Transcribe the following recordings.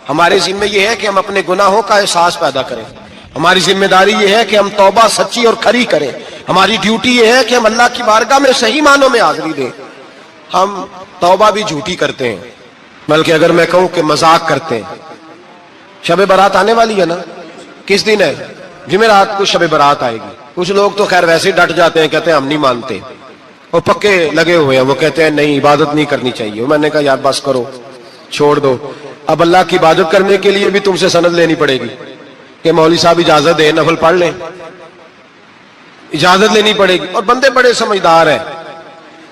ہمارے ذمہ یہ ہے کہ ہم اپنے گناہوں کا احساس پیدا کریں. ہماری ذمہ داری یہ ہے کہ ہم توبہ سچی اور کھری کریں. ہماری ڈیوٹی یہ ہے کہ ہم اللہ کی بارگاہ میں صحیح معنوں میں حاضری دیں. ہم توبہ بھی جھوٹی کرتے ہیں، بلکہ اگر میں کہوں کہ مذاق کرتے ہیں. شب برات آنے والی ہے نا، کس دن ہے؟ جمعرات کو شب برات آئے گی. کچھ لوگ تو خیر ویسے ڈٹ جاتے ہیں، کہتے ہیں ہم نہیں مانتے. وہ پکے لگے ہوئے ہیں، وہ کہتے ہیں نہیں عبادت نہیں کرنی چاہیے. میں نے کہا یار بس کرو، چھوڑ دو. اب اللہ کی عبادت کرنے کے لیے بھی تم سے سند لینی پڑے گی کہ مولوی صاحب اجازت دیں، نفل پڑھ لیں. اجازت لینی پڑے گی. اور بندے بڑے سمجھدار ہیں،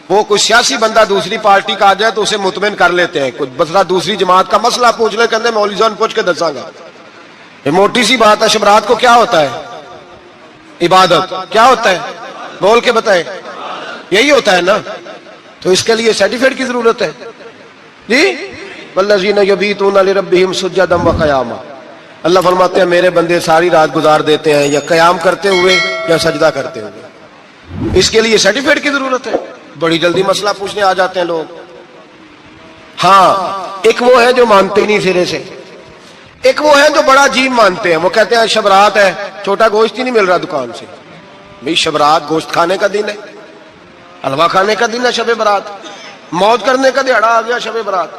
وہ کوئی سیاسی بندہ دوسری پارٹی کا آ جائے تو اسے مطمئن کر لیتے ہیں. کچھ مسئلہ دوسری جماعت کا مسئلہ پوچھ لے، کہتے ہیں مولوی صاحب پوچھ کے دساں گا. یہ موٹی سی بات ہے. شب رات کو کیا ہوتا ہے؟ عبادت. کیا ہوتا ہے؟ بول کے بتائیں. یہی ہوتا ہے نا. تو اس کے لیے سرٹیفکیٹ کی ضرورت ہے جی. والذین یبیتون لربہم سجدا وقیاما. اللہ فرماتے ہیں میرے بندے ساری رات گزار دیتے ہیں یا قیام کرتے ہوئے یا سجدہ کرتے ہوئے. اس کے لیے سرٹیفکیٹ کی ضرورت ہے. بڑی جلدی مسئلہ پوچھنے آ جاتے ہیں لوگ. ہاں ایک وہ ہے جو مانتے نہیں سرے سے، ایک وہ ہے جو بڑا عجیب مانتے ہیں. وہ کہتے ہیں شب رات ہے، چھوٹا گوشت ہی نہیں مل رہا دکان سے. بھئی شب رات گوشت کھانے کا دن ہے، حلوہ کھانے کا دن ہے. شب برات موت کرنے کا دیہڑا آ گیا. شب برات،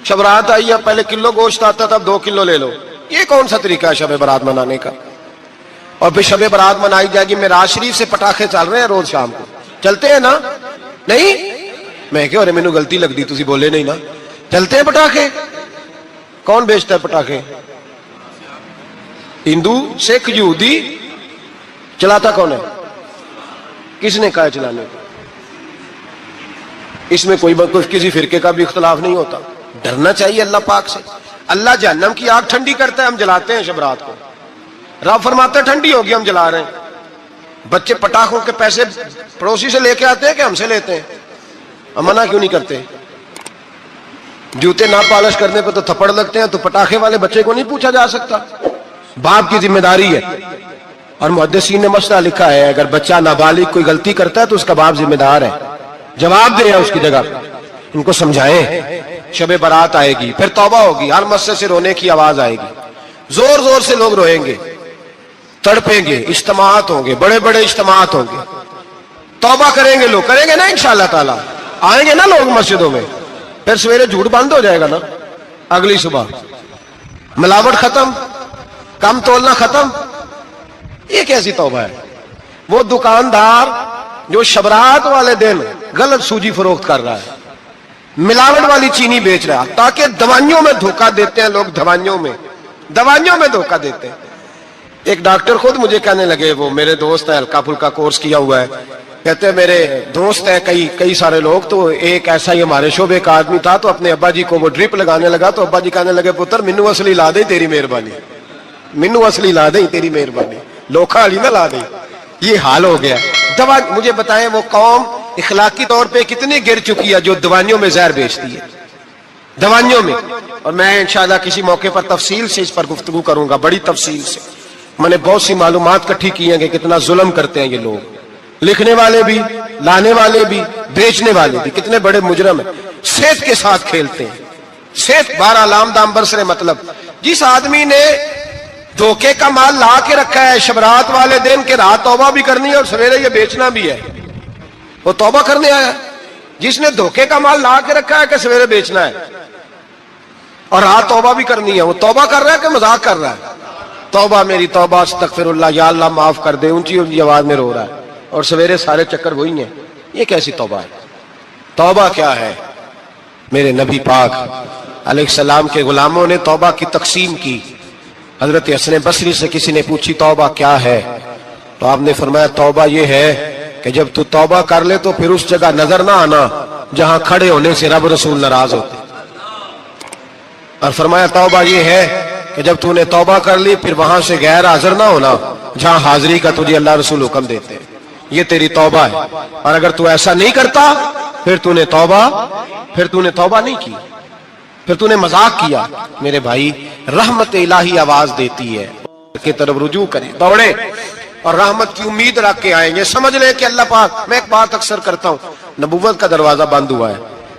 شب رات آئی ہے، پہلے کلو گوشت آتا تھا، اب 2 کلو لے لو. یہ کون سا طریقہ ہے شب برات منانے کا؟ اور پھر شب برات منائی جائے گی. معراج شریف سے پٹاخے چل رہے ہیں روز شام کو، چلتے ہیں نا؟ نہیں میں کہ ارے مینوں غلطی لگتی، تسی بولے نہیں نا. چلتے ہیں پٹاخے. کون بیچتا ہے پٹاخے؟ ہندو، سکھ، یہودی. چلاتا کون ہے؟ کس نے کہا ہے چلانے کو؟ اس میں کوئی کسی فرقے کا بھی اختلاف نہیں ہوتا. ڈرنا چاہیے اللہ پاک سے. اللہ جہنم کی آگ ٹھنڈی کرتا ہے، ہم جلاتے ہیں شب رات کو. رب فرماتا ہے ٹھنڈی ہوگی، ہم جلا رہے ہیں. بچے پٹاخوں کے پیسے پڑوسی سے لے کے آتے ہیں کہ ہم سے لیتے ہیں؟ ہم منع کیوں نہیں کرتے؟ جوتے نہ پالش کرنے پہ تو تھپڑ لگتے ہیں، تو پٹاخے والے بچے کو نہیں پوچھا جا سکتا؟ باپ کی ذمہ داری ہے. اور محدثین نے مسئلہ لکھا ہے اگر بچہ نابالغ کوئی غلطی کرتا ہے تو اس کا باپ ذمہ دار ہے، جواب دے اس کی جگہ. ان کو سمجھائیں. شب برات آئے گی، پھر توبہ ہوگی. ہر مسجد سے رونے کی آواز آئے گی، زور زور سے لوگ روئیں گے، تڑپیں گے. اجتماعات ہوں گے، بڑے بڑے اجتماعات ہوں گے. توبہ کریں گے لوگ، کریں گے نا انشاءاللہ تعالی. آئیں گے نا لوگ مسجدوں میں. پھر سویرے جھوٹ بند ہو جائے گا نا. اگلی صبح ملاوٹ ختم، کم تولنا ختم. یہ کیسی توبہ ہے؟ وہ دکاندار جو شبرات والے دن غلط سوجی فروخت کر رہا ہے، ملاوٹ والی چینی بیچ رہا ہے، تاکہ دوائیوں میں دھوکہ دیتے ہیں لوگ. دوائیوں میں دھوکہ دیتے ہیں. ایک ڈاکٹر خود مجھے کہنے لگے، وہ میرے دوست ہیں، ہلکا پھلکا کورس کیا ہوا ہے. کہتے ہیں میرے دوست ہیں کئی سارے لوگ، تو ایک ایسا ہی ہمارے شعبے کا آدمی تھا، تو اپنے ابا جی کو وہ ڈرپ لگانے لگا، تو ابا جی کہنے لگے پتر مینو اصلی لا دیں تیری مہربانی، مینو اصلی لا دیں تیری مہربانی، لوکھا علی نہ لا دیں. یہ حال ہو گیا. دوا مجھے بتائیں وہ قوم اخلاقی طور پہ کتنی گر چکی ہے جو دوائیوں میں زہر بیچتی ہے، دوائیوں میں. اور میں انشاءاللہ کسی موقع پر تفصیل سے اس پر گفتگو کروں گا، بڑی تفصیل سے. میں نے بہت سی معلومات اکٹھی کی ہیں کہ کتنا ظلم کرتے ہیں یہ لوگ. لکھنے والے بھی، لانے والے بھی، بیچنے والے بھی کتنے بڑے مجرم ہیں. صحت کے ساتھ کھیلتے ہیں. صحت 12 لام دام برسرے. مطلب جس آدمی نے دھوکے کا مال لا کے رکھا ہے شبرات والے دن کے رات توبہ بھی کرنی ہے اور سویرے یہ بیچنا بھی ہے، وہ توبہ کرنے آیا. جس نے دھوکے کا مال لا کے رکھا ہے کہ سویرے بیچنا ہے اور رات توبہ بھی کرنی ہے، وہ توبہ کر رہا ہے کہ مذاق کر رہا ہے؟ توبہ میری توبہ، استغفر اللہ، یا اللہ معاف کر دے، اونچی اونچی آواز میں رو رہا ہے. اور سویرے سارے چکر وہی ہیں. یہ کیسی توبہ ہے؟ توبہ کیا ہے؟ میرے نبی پاک علیہ السلام کے غلاموں نے توبہ کی تقسیم کی. حضرت حسن بصری سے کسی نے پوچھی توبہ کیا ہے، تو آپ نے فرمایا توبہ یہ ہے کہ جب تو توبہ کر لے تو پھر اس جگہ نظر نہ آنا جہاں کھڑے ہونے سے رب رسول ناراض ہوتے. اور فرمایا توبہ یہ ہے کہ جب تو نے توبہ کر لی پھر وہاں سے غیر حاضر نہ ہونا جہاں حاضری کا تجھے اللہ رسول حکم دیتے. یہ تیری توبہ ہے. اور اگر تو ایسا نہیں کرتا پھر تو نے توبہ نہیں کی، پھر تو نے مذاق کیا. میرے بھائی رحمت الہی آواز دیتی ہے کہ طرف رجوع کریں، دوڑے اور رحمت کی امید رکھ کے آئیں گے. سمجھ لیں کہ اللہ پاک، میں ایک بات اکثر کرتا ہوں، نبوت کا دروازہ بند ہوا ہے.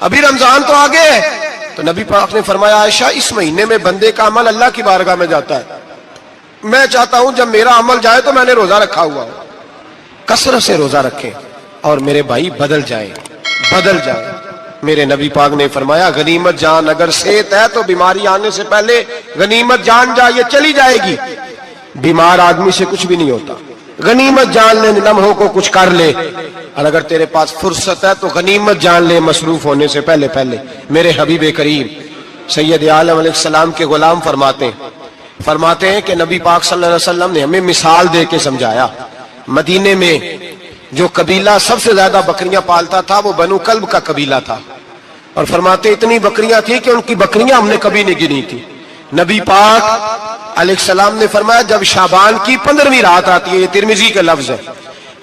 ابھی رمضان تو آگے ہے۔ تو نبی پاک نے فرمایا عائشہ اس مہینے میں بندے کا عمل اللہ کی بارگاہ میں جاتا ہے، میں چاہتا ہوں جب میرا عمل جائے تو میں نے روزہ رکھا ہوا ہو، کثرت سے روزہ رکھیں اور میرے بھائی بدل جائیں۔ میرے نبی پاک نے فرمایا غنیمت جان اگر صحت ہے تو بیماری آنے سے پہلے غنیمت جان جا، یہ چلی جائے گی۔ بیمار آدمی سے کچھ بھی نہیں ہوتا، غنیمت جان لے، لمحوں کو کچھ کر لے، اور اگر تیرے پاس فرصت ہے تو غنیمت جان لے مصروف ہونے سے پہلے۔ میرے حبیب کریم سید عالم علیہ السلام کے غلام فرماتے ہیں کہ نبی پاک صلی اللہ علیہ وسلم نے ہمیں مثال دے کے سمجھایا۔ مدینے میں جو قبیلہ سب سے زیادہ بکریاں پالتا تھا وہ بنو کلب کا قبیلہ تھا، اور فرماتے اتنی بکریاں تھیں کہ ان کی بکریاں ہم نے کبھی نہیں گنی تھی۔ نبی پاک علیہ السلام نے فرمایا جب شعبان کی 15ویں رات آتی ہے، یہ ترمذی کا لفظ ہے،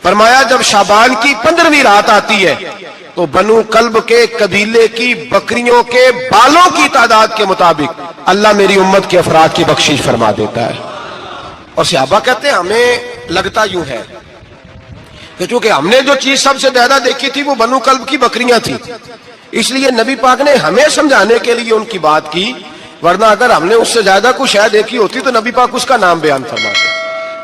فرمایا جب شعبان کی 15ویں رات آتی ہے تو بنو کلب کے قبیلے کی بکریوں کے بالوں کی تعداد کے مطابق اللہ میری امت کے افراد کی بخشش فرما دیتا ہے۔ اور صحابہ کہتے ہیں ہمیں لگتا یوں ہے کہ چونکہ ہم نے جو چیز سب سے زیادہ دیکھی تھی وہ بنو کلب کی بکریاں تھی، اس لیے نبی پاک نے ہمیں سمجھانے کے لیے ان کی بات کی، ورنہ اگر ہم نے اس سے زیادہ کچھ شے دیکھی ہوتی تو نبی پاک اس کا نام بیان فرماتے۔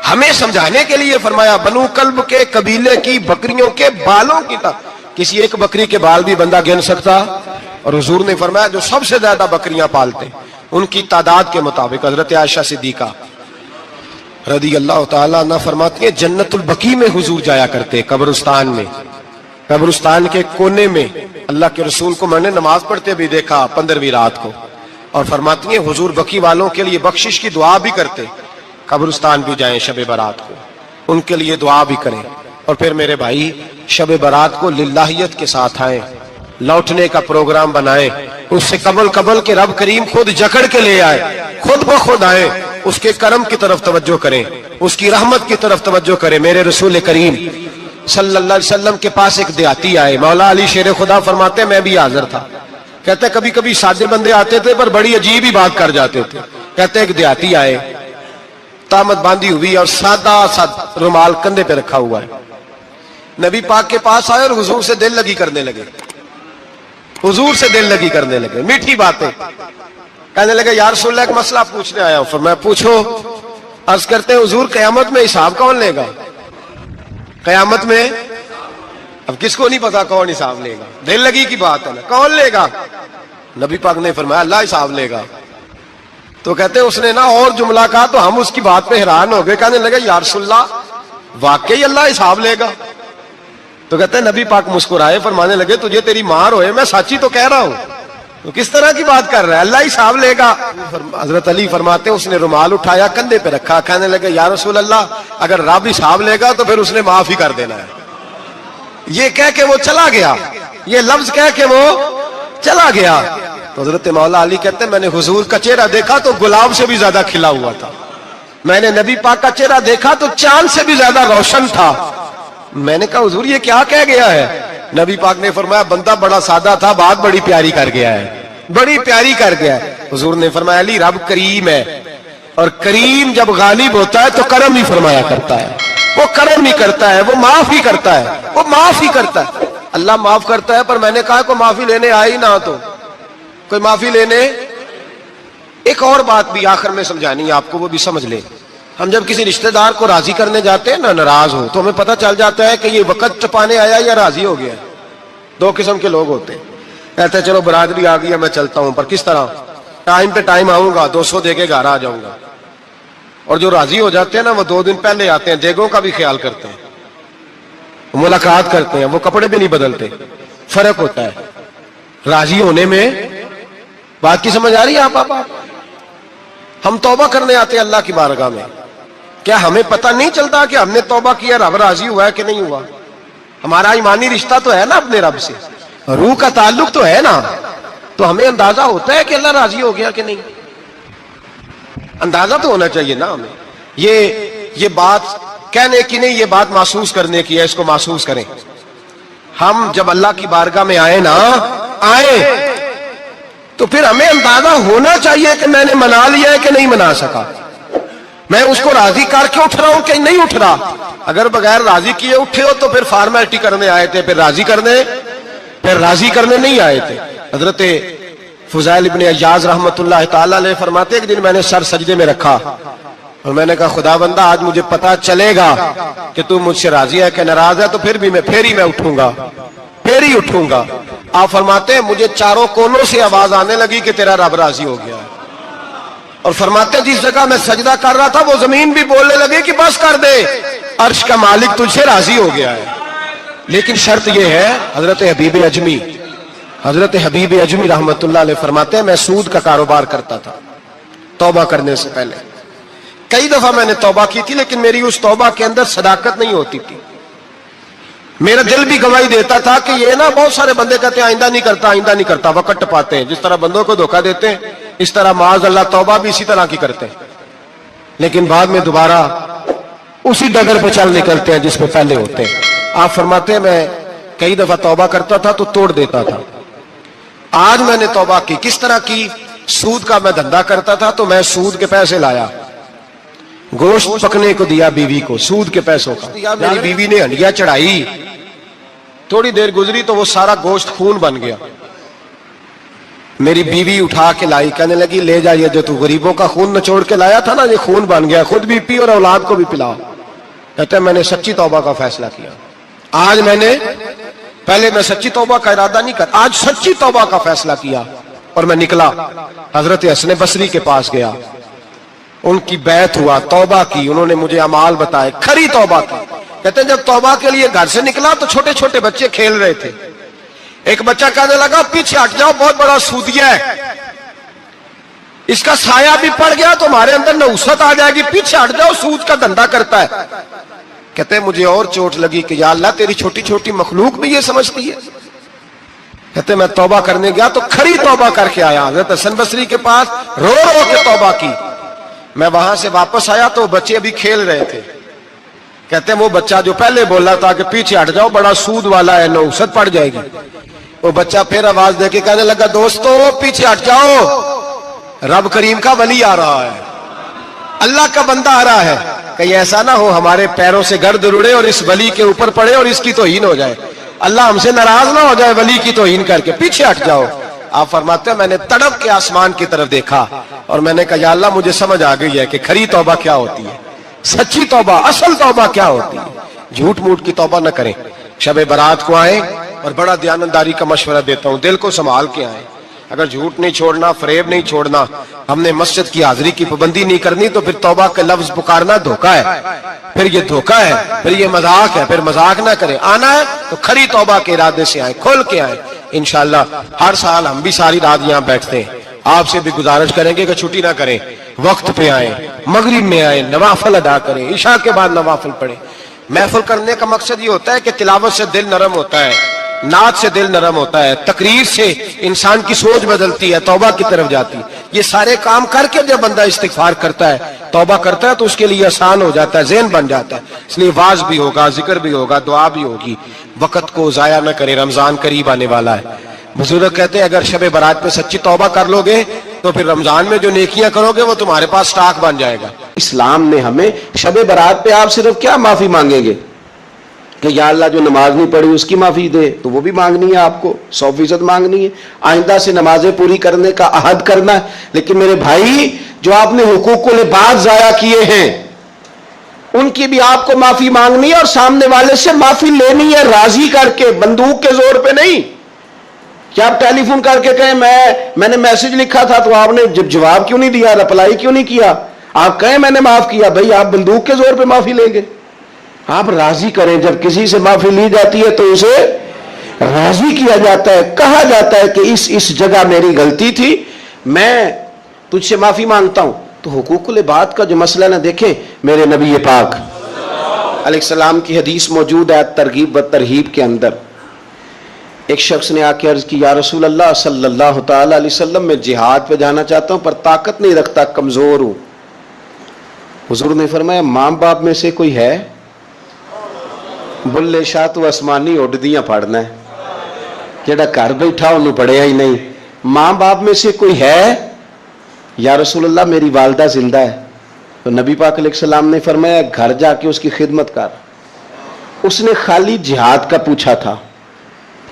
ہمیں سمجھانے کے لیے فرمایا بنو کلب کے قبیلے کی بکریوں کے بالوں کی کسی ایک بکری کے بال بھی بندہ گن سکتا، اور حضور نے فرمایا جو سب سے زیادہ بکریاں پالتے ان کی تعداد کے مطابق حضرت عائشہ صدیقہ رضی اللہ تعالیٰ عنہ فرماتی ہیں جنت البقیع میں حضور جایا کرتے، قبرستان میں، قبرستان کے کونے میں اللہ کے رسول کو میں نے نماز پڑھتے بھی دیکھا 15ویں رات کو، اور فرماتی ہیں حضور بقیع والوں کے لیے بخشش کی دعا بھی کرتے، قبرستان بھی جائیں شب برات کو ان کے لیے دعا بھی کریں، اور پھر میرے بھائی شب برات کو للہیت کے ساتھ آئیں، لوٹنے کا پروگرام بنائیں، اس سے قبل کے رب کریم خود جکڑ کے لے آئے، خود بخود آئیں، اس کے کرم کی طرف توجہ کریں، اس کی رحمت کی طرف توجہ کریں۔ میرے رسول کریم صلی اللہ علیہ وسلم کے پاس ایک دیہاتی آئے، مولا علی شیر خدا فرماتے میں بھی حاضر تھا، کہتے کبھی کبھی سادے بندے آتے تھے پر بڑی عجیب ہی بات کر جاتے تھے۔ کہتے ایک دیہاتی آئے، تامت باندھی ہوئی اور سادہ رومال کندھے پہ رکھا ہوا ہے، نبی پاک کے پاس آئے اور حضور سے دل لگی کرنے لگے، میٹھی باتیں کہنے لگے یا رسول اللہ ایک مسئلہ پوچھنے آیا ہوں۔ فرمایا پوچھو۔ عرض کرتے ہیں حضور قیامت میں حساب کون لے گا؟ قیامت میں اب کس کو نہیں پتا کون حساب لے گا، دل لگی کی بات ہے نا، کون لے گا؟ نبی پاک نے فرمایا اللہ حساب لے گا۔ تو کہتے ہیں اس نے نا اور جملہ کہا تو ہم اس کی بات پہ حیران ہو گئے، کہنے لگے یا رسول اللہ واقعی اللہ حساب لے گا؟ تو کہتے ہیں نبی پاک مسکرائے، فرمانے لگے تجھے تیری مار ہوئے، میں سچی تو کہہ رہا ہوں، تو کس طرح کی بات کر رہا ہے، اللہ حساب لے گا۔ حضرت علی فرماتے ہیں اس نے رومال اٹھایا کندھے پہ رکھا، کہنے لگے یا رسول اللہ اگر رب حساب لے گا تو پھر اس نے معاف ہی کر دینا ہے۔ یہ کہہ کے وہ چلا گیا، یہ لفظ کہہ کے وہ چلا گیا۔ تو حضرت مولا علی کہتے ہیں میں نے حضور کا چہرہ دیکھا تو گلاب سے بھی زیادہ کھلا ہوا تھا، میں نے نبی پاک کا چہرہ دیکھا تو چاند سے بھی زیادہ روشن تھا۔ میں نے کہا حضور یہ کیا کہہ گیا ہے؟ نبی پاک نے فرمایا بندہ بڑا سادہ تھا، بات بڑی پیاری کر گیا ہے، بڑی پیاری کر گیا ہے۔ حضور نے فرمایا علی رب کریم ہے، اور کریم جب غالب ہوتا ہے تو کرم ہی فرمایا کرتا ہے، وہ کرم ہی کرتا ہے، وہ معاف ہی کرتا ہے، وہ معاف ہی کرتا ہے۔ اللہ معاف کرتا ہے، پر میں نے کہا کوئی معافی لینے آئے ہی نہ تو کوئی معافی لینے۔ ایک اور بات بھی آخر میں سمجھانی ہے آپ کو، وہ بھی سمجھ لیں۔ ہم جب کسی رشتہ دار کو راضی کرنے جاتے ہیں نا، ناراض ہو تو ہمیں پتہ چل جاتا ہے کہ یہ وقت ٹپانے آیا یا راضی ہو گیا۔ دو قسم کے لوگ ہوتے ہیں، کہتے ہیں چلو برادری آ گئی میں چلتا ہوں، پر کس طرح؟ ٹائم پہ ٹائم آؤں گا، 200 دے کے گھر آ جاؤں گا۔ اور جو راضی ہو جاتے ہیں نا وہ 2 دن پہلے آتے ہیں، دیگوں کا بھی خیال کرتے ہیں، ملاقات کرتے ہیں، وہ کپڑے بھی نہیں بدلتے۔ فرق ہوتا ہے راضی ہونے میں۔ بات کی سمجھ آ رہی ہے آپ؟ ہم توبہ کرنے آتے ہیں اللہ کی بارگاہ میں، کیا ہمیں پتہ نہیں چلتا کہ ہم نے توبہ کیا رب راضی ہوا ہے کہ نہیں ہوا؟ ہمارا ایمانی رشتہ تو ہے نا اپنے رب سے، روح کا تعلق تو ہے نا، تو ہمیں اندازہ ہوتا ہے کہ اللہ راضی ہو گیا کہ نہیں، اندازہ تو ہونا چاہیے نا ہمیں۔ یہ بات کہنے کی نہیں، یہ بات محسوس کرنے کی ہے، اس کو محسوس کریں۔ ہم جب اللہ کی بارگاہ میں آئے تو پھر ہمیں اندازہ ہونا چاہیے کہ میں نے منا لیا ہے کہ نہیں منا سکا۔ میں اس کو راضی کر کے اٹھ رہا ہوں کہ نہیں اٹھ رہا؟ اگر بغیر راضی کیے اٹھے ہو تو پھر فارمیلٹی کرنے آئے تھے، پھر راضی کرنے نہیں آئے تھے۔ حضرت فضیل ابن عیاض رحمت اللہ تعالی علیہ فرماتے ایک دن میں نے سر سجدے میں رکھا اور میں نے کہا خدا بندہ آج مجھے پتا چلے گا کہ تو مجھ سے راضی ہے کہ ناراض ہے، تو پھر ہی میں اٹھوں گا۔ آپ فرماتے ہیں مجھے چاروں کونوں سے آواز آنے لگی کہ تیرا رب راضی ہو گیا ہے، اور فرماتے جس جگہ میں سجدہ کر رہا تھا وہ زمین بھی بولنے لگے کہ بس کر دے، عرش کا مالک تجھ سے راضی ہو گیا ہے۔ لیکن شرط یہ ہے، حضرت حبیب اجمی رحمت اللہ علیہ فرماتے ہیں میں سود کا کاروبار کرتا تھا توبہ کرنے سے پہلے، کئی دفعہ میں نے توبہ کی تھی، لیکن میری اس توبہ کے اندر صداقت نہیں ہوتی تھی۔ میرا دل بھی گواہی دیتا تھا کہ یہ نا بہت سارے بندے کہتے ہیں آئندہ نہیں کرتا، وقت ٹپاتے ہیں، جس طرح بندوں کو دھوکہ دیتے ہیں اس طرح معاذ اللہ توبہ بھی اسی طرح کی کرتے ہیں، لیکن بعد میں دوبارہ اسی ڈگر پہ چل نکلتے ہیں جس پہ پہلے ہوتے ہیں۔ آپ فرماتے ہیں میں کئی دفعہ توبہ کرتا تھا تو توڑ دیتا تھا۔ آج میں نے توبہ کی، کس طرح کی؟ سود کا میں دھندا کرتا تھا تو میں سود کے پیسے لایا، گوشت پکنے کو دیا بیوی کو سود کے پیسوں کا، میری بیوی نے ہنڈیا چڑھائی، تھوڑی دیر گزری تو وہ سارا گوشت خون بن گیا۔ میری بیوی اٹھا کے لائی، کہنے لگی لے جا یہ جو تو غریبوں کا خون نچوڑ کے لایا تھا نا یہ خون بن گیا، خود بھی پی اور اولاد کو بھی پلاؤ۔ کہتے ہیں میں نے سچی توبہ کا فیصلہ کیا، آج پہلے میں سچی توبہ کا ارادہ نہیں کرتا، آج سچی توبہ کا فیصلہ کیا اور میں نکلا حضرت حسن بصری کے پاس گیا، ان کی بیعت ہوا، توبہ کی، انہوں نے مجھے اعمال بتائے، کھری توبہ کی۔ کہتے ہیں جب توبہ کے لیے گھر سے نکلا تو چھوٹے چھوٹے بچے کھیل رہے تھے، ایک بچہ کہنے لگا پیچھے ہٹ جاؤ بہت بڑا سودیا ہے، اس کا سایہ بھی پڑ گیا تو ہمارے اندر نحوست آ جائے گی، پیچھے ہٹ جاؤ سود کا دھندا کرتا ہے۔ کہتے ہیں مجھے اور چوٹ لگی کہ یا اللہ تیری چھوٹی چھوٹی مخلوق بھی یہ سمجھتی ہے۔ کہتے ہیں میں توبہ کرنے گیا تو کھری توبہ کر کے آیا حضرت حسن بصری کے پاس، رو کے توبہ کی۔ میں وہاں سے واپس آیا تو بچے ابھی کھیل رہے تھے، کہتے ہیں وہ بچہ جو پہلے بولا تھا کہ پیچھے ہٹ جاؤ بڑا سود والا ہے نحوست پڑ جائے گی، وہ بچہ پھر آواز دے کے کہنے لگا دوستو پیچھے ہٹ جاؤ، رب کریم کا ولی آ رہا ہے، اللہ کا بندہ آ رہا ہے، کہیں ایسا نہ ہو ہمارے پیروں سے گرد اڑے اور اس ولی کے اوپر پڑے اور اس کی توہین ہو جائے، اللہ ہم سے ناراض نہ ہو جائے ولی کی توہین کر کے، پیچھے ہٹ جاؤ۔ آپ فرماتے ہیں میں نے تڑپ کے آسمان کی طرف دیکھا اور میں نے کہا یا اللہ مجھے سمجھ آ گئی ہے کہ کھری توبہ کیا ہوتی ہے، سچی توبہ اصل توبہ کیا ہوتی ہے۔ جھوٹ موٹ کی توبہ نہ کریں، شب برات کو آئیں، اور بڑا دیانتداری کا مشورہ دیتا ہوں دل کو سنبھال کے آئیں، اگر جھوٹ نہیں چھوڑنا، فریب نہیں چھوڑنا، ہم نے مسجد کی حاضری کی پابندی نہیں کرنی تو پھر توبہ کے لفظ پکارنا دھوکہ ہے، پھر یہ دھوکہ ہے، پھر یہ مذاق ہے، پھر مذاق نہ کریں، آنا ہے تو کھری توبہ کے ارادے سے آئیں، کھول کے آئیں۔ انشاءاللہ ہر سال ہم بھی ساری رات یہاں بیٹھتے ہیں، آپ سے بھی گزارش کریں گے کہ چھٹی نہ کریں، وقت پہ آئیں، مغرب میں آئیں، نوافل ادا کریں، عشاء کے بعد نوافل پڑھیں۔ محفل کرنے کا مقصد یہ ہوتا ہے کہ تلاوت سے دل نرم ہوتا ہے، نعت سے دل نرم ہوتا ہے، تقریر سے انسان کی سوچ بدلتی ہے، توبہ کی طرف جاتی ہے۔ یہ سارے کام کر کے جب بندہ استغفار کرتا ہے، توبہ کرتا ہے تو اس کے لیے آسان ہو جاتا ہے، ذہن بن جاتا ہے، اس لیے واز بھی ہوگا، ذکر بھی ہوگا، دعا بھی ہوگی۔ وقت کو ضائع نہ کریں، رمضان قریب آنے والا ہے۔ بزرگ کہتے ہیں اگر شب برات میں سچی توبہ کر لو گے تو پھر رمضان میں جو نیکیاں کرو گے وہ تمہارے پاس سٹاک بن جائے گا۔ اسلام نے ہمیں شب برات پہ آپ صرف کیا معافی مانگیں گے کہ یا اللہ جو نماز نہیں پڑھی اس کی معافی دے، تو وہ بھی مانگنی ہے آپ کو، 100% مانگنی ہے، آئندہ سے نمازیں پوری کرنے کا عہد کرنا ہے۔ لیکن میرے بھائی جو آپ نے حقوق العباد ضائع کیے ہیں ان کی بھی آپ کو معافی مانگنی ہے، اور سامنے والے سے معافی لینی ہے راضی کر کے، بندوق کے زور پہ نہیں۔ کیا آپ ٹیلی فون کر کے کہیں میں نے میسج لکھا تھا تو آپ نے جب جواب کیوں نہیں دیا، رپلائی کیوں نہیں کیا؟ آپ کہیں میں نے معاف کیا، بھائی آپ بندوق کے زور پہ معافی لیں گے؟ آپ راضی کریں، جب کسی سے معافی لی جاتی ہے تو اسے راضی کیا جاتا ہے، کہا جاتا ہے کہ اس جگہ میری غلطی تھی، میں تجھ سے معافی مانگتا ہوں۔ تو حقوق العباد کا جو مسئلہ نہ دیکھیں، میرے نبی پاک علیہ السلام کی حدیث موجود ہے ترغیب و ترہیب کے اندر۔ ایک شخص نے آ کے عرض کی یا رسول اللہ صلی اللہ تعالی علیہ وسلم میں جہاد پہ جانا چاہتا ہوں پر طاقت نہیں رکھتا، کمزور ہوں۔ حضور نے فرمایا ماں باپ میں سے کوئی ہے؟ بلے شاہ تو آسمانی اڈدیاں پڑھنا ہے، جڑا گھر بیٹھا انہوں پڑھیا ہی نہیں۔ ماں باپ میں سے کوئی ہے؟ یا رسول اللہ میری والدہ زندہ ہے۔ تو نبی پاک علیہ السلام نے فرمایا گھر جا کے اس کی خدمت کر. اس نے خالی جہاد کا پوچھا تھا,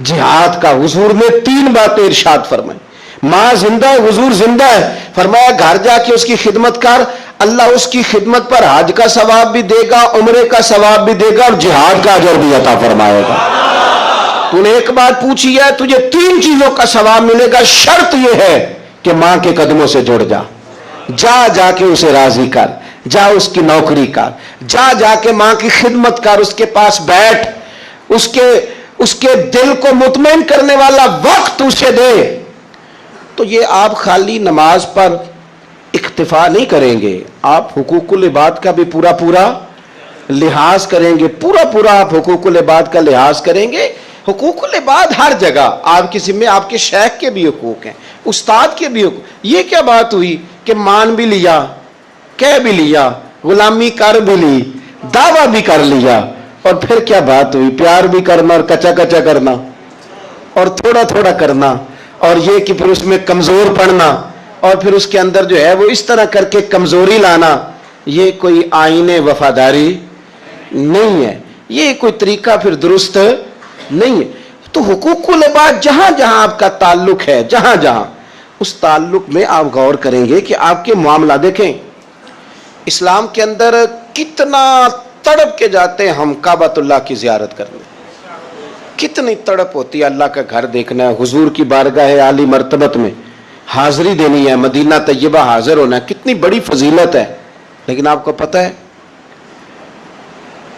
جہاد کا. حضور نے 3 باتیں ارشاد فرمائی. ماں زندہ ہے, حضور زندہ ہے, فرمایا گھر جا کے اس کی خدمت کر, اللہ اس کی خدمت پر حج کا ثواب بھی دے گا, عمرے کا ثواب بھی دے گا, اور جہاد کا اجر بھی عطا فرمائے گا. تو نے ایک بات پوچھی ہے, تجھے 3 چیزوں کا ثواب ملے گا. شرط یہ ہے کہ ماں کے قدموں سے جڑ جا, جا کے اسے راضی کر, جا اس کی نوکری کر, جا کے ماں کی خدمت کر, اس کے پاس بیٹھ, اس کے دل کو مطمئن کرنے والا وقت اسے دے. تو یہ آپ خالی نماز پر اکتفا نہیں کریں گے, آپ حقوق العباد کا بھی پورا لحاظ کریں گے. پورا آپ حقوق العباد کا لحاظ کریں گے. حقوق العباد ہر جگہ آپ کے ذمہ, آپ کے شیخ کے بھی حقوق ہیں, استاد کے بھی حقوق. یہ کیا بات ہوئی کہ مان بھی لیا, کہہ بھی لیا, غلامی کر بھی لی, دعویٰ بھی کر لیا, اور پھر کیا بات ہوئی؟ پیار بھی کرنا اور کچا کرنا اور تھوڑا کرنا, اور یہ کہ پھر اس میں کمزور پڑنا, اور پھر اس کے اندر جو ہے وہ اس طرح کر کے کمزوری لانا. یہ کوئی آئین وفاداری نہیں ہے, یہ کوئی طریقہ پھر درست نہیں ہے. تو حقوق العباد جہاں آپ کا تعلق ہے, جہاں اس تعلق میں آپ غور کریں گے کہ آپ کے معاملہ دیکھیں. اسلام کے اندر کتنا تڑپ کے جاتے ہیں ہم کعبۃ اللہ کی زیارت کرنے, کتنی تڑپ ہوتی ہے اللہ کا گھر دیکھنا ہے, حضور کی بارگاہ عالی مرتبت میں حاضری دینی ہے, مدینہ طیبہ حاضر ہونا ہے, کتنی بڑی فضیلت ہے. لیکن آپ کو پتہ ہے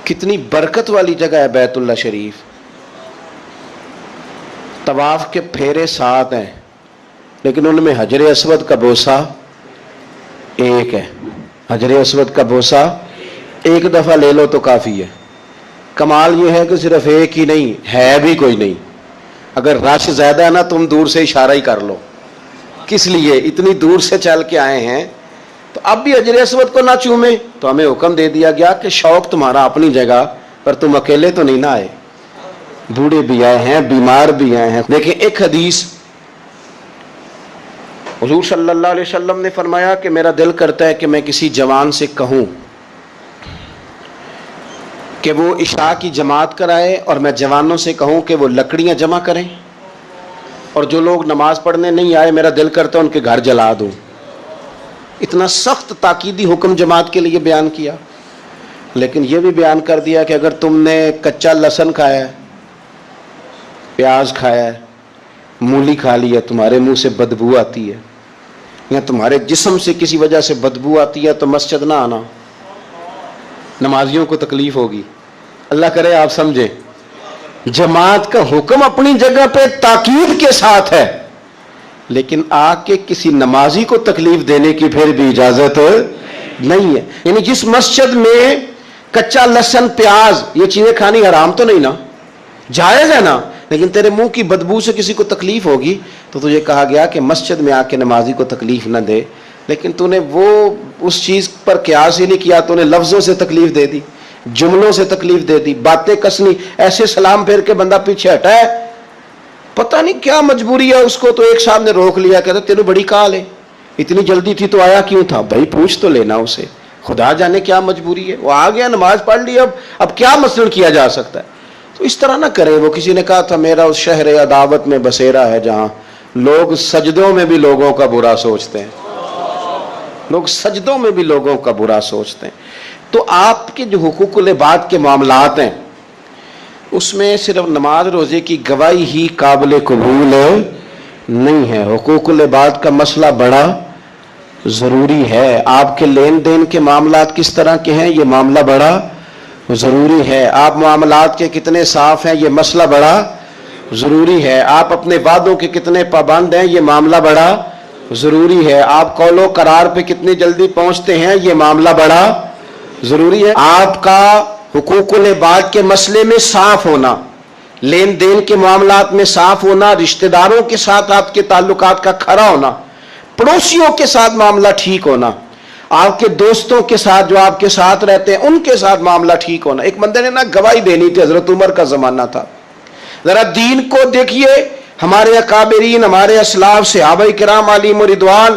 کتنی برکت والی جگہ ہے بیت اللہ شریف. طواف کے پھیرے 7 ہیں, لیکن ان میں حجر اسود کا بوسہ 1 ہے. حجر اسود کا بوسہ 1 دفعہ لے لو تو کافی ہے. کمال یہ ہے کہ صرف 1 ہی نہیں ہے, بھی کوئی نہیں. اگر رش زیادہ ہے نا, تم دور سے اشارہ ہی کر لو. کس لیے؟ اتنی دور سے چل کے آئے ہیں, تو اب بھی حجر اسود کو نہ چومیں. تو ہمیں حکم دے دیا گیا کہ شوق تمہارا اپنی جگہ, پر تم اکیلے تو نہیں نہ آئے, بوڑھے بھی آئے ہیں, بیمار بھی آئے ہیں. دیکھیں ایک حدیث حضور صلی اللہ علیہ وسلم نے فرمایا کہ میرا دل کرتا ہے کہ میں کسی جوان سے کہوں کہ وہ عشاء کی جماعت کرائے, اور میں جوانوں سے کہوں کہ وہ لکڑیاں جمع کریں, اور جو لوگ نماز پڑھنے نہیں آئے میرا دل کرتا ہے ان کے گھر جلا دوں. اتنا سخت تاکیدی حکم جماعت کے لیے بیان کیا. لیکن یہ بھی بیان کر دیا کہ اگر تم نے کچا لہسن کھایا ہے, پیاز کھایا ہے, مولی کھا لی ہے, تمہارے منہ سے بدبو آتی ہے یا تمہارے جسم سے کسی وجہ سے بدبو آتی ہے, تو مسجد نہ آنا, نمازیوں کو تکلیف ہوگی. اللہ کرے آپ سمجھیں, جماعت کا حکم اپنی جگہ پہ تاکید کے ساتھ ہے, لیکن آ کے کسی نمازی کو تکلیف دینے کی پھر بھی اجازت نہیں ہے. یعنی جس مسجد میں کچا لہسن, پیاز, یہ چیزیں کھانی حرام تو نہیں نا, جائز ہے نا, لیکن تیرے منہ کی بدبو سے کسی کو تکلیف ہوگی, تو تجھے کہا گیا کہ مسجد میں آ کے نمازی کو تکلیف نہ دے. لیکن تو نے وہ اس چیز پر قیاس ہی نہیں کیا, تو نے لفظوں سے تکلیف دے دی, جملوں سے تکلیف دے دی, باتیں کسنی, ایسے سلام پھیر کے بندہ پیچھے ہٹا ہے, پتہ نہیں کیا مجبوری ہے اس کو. تو ایک صاحب نے روک لیا, کہتا تینوں بڑی کال ہے, اتنی جلدی تھی تو آیا کیوں تھا؟ بھائی پوچھ تو لینا اسے, خدا جانے کیا مجبوری ہے, وہ آ گیا, نماز پڑھ لی, اب کیا مثلاً کیا جا سکتا ہے. تو اس طرح نہ کرے. وہ کسی نے کہا تھا میرا اس شہر عداوت میں بسیرا ہے جہاں لوگ سجدوں میں بھی لوگوں کا برا سوچتے ہیں, لوگ سجدوں میں بھی لوگوں کا برا سوچتے ہیں. تو آپ کے جو حقوق العباد کے معاملات ہیں اس میں صرف نماز روزے کی گواہی ہی قابل قبول نہیں ہے. حقوق العباد کا مسئلہ بڑا ضروری ہے. آپ کے لین دین کے معاملات کس طرح کے ہیں, یہ معاملہ بڑا ضروری ہے. آپ معاملات کے کتنے صاف ہیں, یہ مسئلہ بڑا ضروری ہے. آپ اپنے وعدوں کے کتنے پابند ہیں, یہ معاملہ بڑا ضروری ہے. آپ قول و قرار پہ کتنی جلدی پہنچتے ہیں, یہ معاملہ بڑا ضروری ہے. آپ کا حقوق العباد کے مسئلے میں صاف ہونا, لین دین کے معاملات میں صاف ہونا, رشتہ داروں کے ساتھ آپ کے تعلقات کا کھرا ہونا, پڑوسیوں کے ساتھ معاملہ ٹھیک ہونا, آپ کے دوستوں کے ساتھ جو آپ کے ساتھ رہتے ہیں ان کے ساتھ معاملہ ٹھیک ہونا. ایک بندے نے نا گواہی دینی تھی, حضرت عمر کا زمانہ تھا. ذرا دین کو دیکھیے, ہمارے اکابرین, ہمارے اسلاف, صحابہ کرام علیہم رضوان,